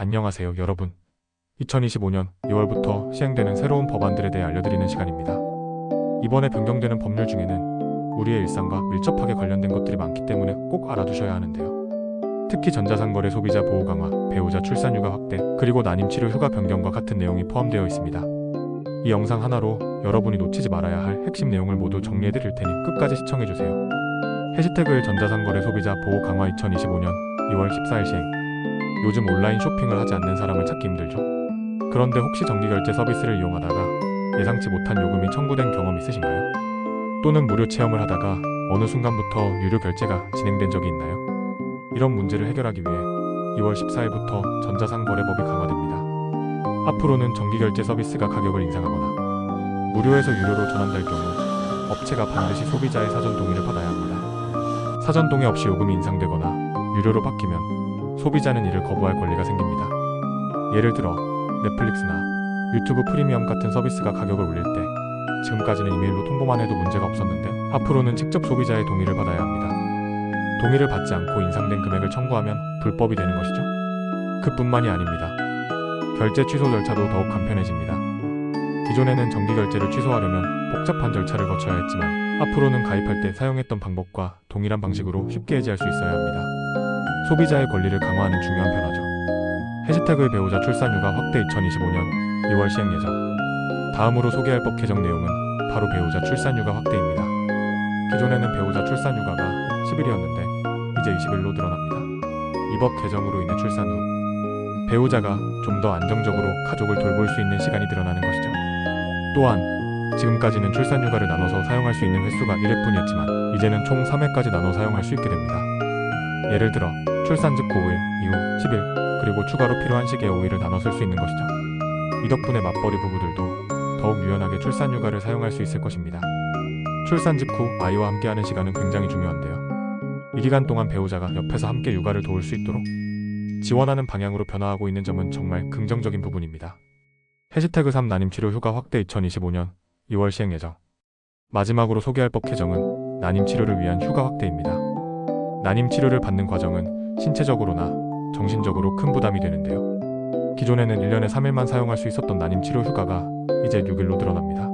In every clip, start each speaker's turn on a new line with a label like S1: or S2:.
S1: 안녕하세요, 여러분. 2025년 2월부터 시행되는 새로운 법안들에 대해 알려드리는 시간입니다. 이번에 변경되는 법률 중에는 우리의 일상과 밀접하게 관련된 것들이 많기 때문에 꼭 알아두셔야 하는데요. 특히 전자상거래 소비자 보호 강화, 배우자 출산휴가 확대, 그리고 난임치료 휴가 변경과 같은 내용이 포함되어 있습니다. 이 영상 하나로 여러분이 놓치지 말아야 할 핵심 내용을 모두 정리해드릴 테니 끝까지 시청해주세요. 해시태그의 전자상거래 소비자 보호 강화 2025년 2월 14일 시행. 요즘 온라인 쇼핑을 하지 않는 사람을 찾기 힘들죠? 그런데 혹시 정기결제 서비스를 이용하다가 예상치 못한 요금이 청구된 경험 있으신가요? 또는 무료 체험을 하다가 어느 순간부터 유료 결제가 진행된 적이 있나요? 이런 문제를 해결하기 위해 2월 14일부터 전자상거래법이 강화됩니다. 앞으로는 정기결제 서비스가 가격을 인상하거나 무료에서 유료로 전환될 경우 업체가 반드시 소비자의 사전 동의를 받아야 합니다. 사전 동의 없이 요금이 인상되거나 유료로 바뀌면 소비자는 이를 거부할 권리가 생깁니다. 예를 들어 넷플릭스나 유튜브 프리미엄 같은 서비스가 가격을 올릴 때 지금까지는 이메일로 통보만 해도 문제가 없었는데 앞으로는 직접 소비자의 동의를 받아야 합니다. 동의를 받지 않고 인상된 금액을 청구하면 불법이 되는 것이죠. 그뿐만이 아닙니다. 결제 취소 절차도 더욱 간편해집니다. 기존에는 정기 결제를 취소하려면 복잡한 절차를 거쳐야 했지만 앞으로는 가입할 때 사용했던 방법과 동일한 방식으로 쉽게 해지할 수 있어야 합니다. 소비자의 권리를 강화하는 중요한 변화죠. 해시태그의 배우자 출산휴가 확대 2025년 2월 시행 예정. 다음으로 소개할 법 개정 내용은 바로 배우자 출산휴가 확대입니다. 기존에는 배우자 출산휴가가 10일이었는데 이제 20일로 늘어납니다. 이 법 개정으로 인해 출산 후 배우자가 좀 더 안정적으로 가족을 돌볼 수 있는 시간이 늘어나는 것이죠. 또한 지금까지는 출산휴가를 나눠서 사용할 수 있는 횟수가 1회뿐이었지만 이제는 총 3회까지 나눠 사용할 수 있게 됩니다. 예를 들어 출산 즉 9일, 이후 10일, 그리고 추가로 필요한 시기에 5일을 나눠 쓸 수 있는 것이죠. 이 덕분에 맞벌이 부부들도 더욱 유연하게 출산휴가를 사용할 수 있을 것입니다. 출산 직후 아이와 함께하는 시간은 굉장히 중요한데요. 이 기간 동안 배우자가 옆에서 함께 육아를 도울 수 있도록 지원하는 방향으로 변화하고 있는 점은 정말 긍정적인 부분입니다. 해시태그 3 난임치료 휴가 확대 2025년 2월 시행 예정. 마지막으로 소개할 법 개정은 난임치료를 위한 휴가 확대입니다. 난임치료를 받는 과정은 신체적으로나 정신적으로 큰 부담이 되는데요. 기존에는 1년에 3일만 사용할 수 있었던 난임치료 휴가가 이제 6일로 늘어납니다.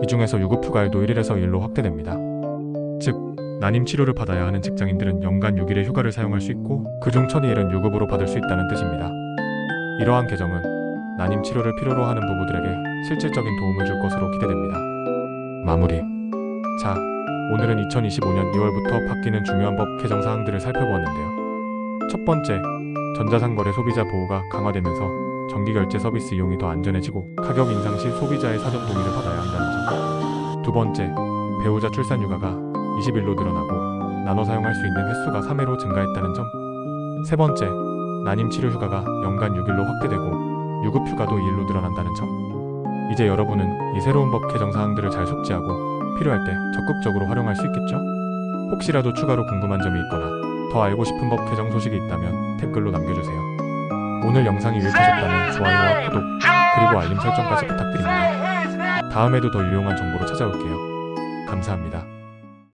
S1: 이 중에서 유급휴가일도 1일에서 2일로 확대됩니다. 즉, 난임치료를 받아야 하는 직장인들은 연간 6일의 휴가를 사용할 수 있고 그중 1002일은 유급으로 받을 수 있다는 뜻입니다. 이러한 개정은 난임치료를 필요로 하는 부부들에게 실질적인 도움을 줄 것으로 기대됩니다. 마무리. 자, 오늘은 2025년 2월부터 바뀌는 중요한 법 개정 사항들을 살펴보았는데요. 첫 번째, 전자상거래 소비자 보호가 강화되면서 정기결제 서비스 이용이 더 안전해지고 가격 인상 시 소비자의 사전 동의를 받아야 한다는 점. 두 번째, 배우자 출산휴가가 20일로 늘어나고 나눠 사용할 수 있는 횟수가 3회로 증가했다는 점. 세 번째, 난임치료휴가가 연간 6일로 확대되고 유급휴가도 2일로 늘어난다는 점. 이제 여러분은 이 새로운 법 개정 사항들을 잘 숙지하고 필요할 때 적극적으로 활용할 수 있겠죠? 혹시라도 추가로 궁금한 점이 있거나 더 알고 싶은 법 개정 소식이 있다면 댓글로 남겨주세요. 오늘 영상이 유익하셨다면 좋아요와 구독, 그리고 알림 설정까지 부탁드립니다. 다음에도 더 유용한 정보로 찾아올게요. 감사합니다.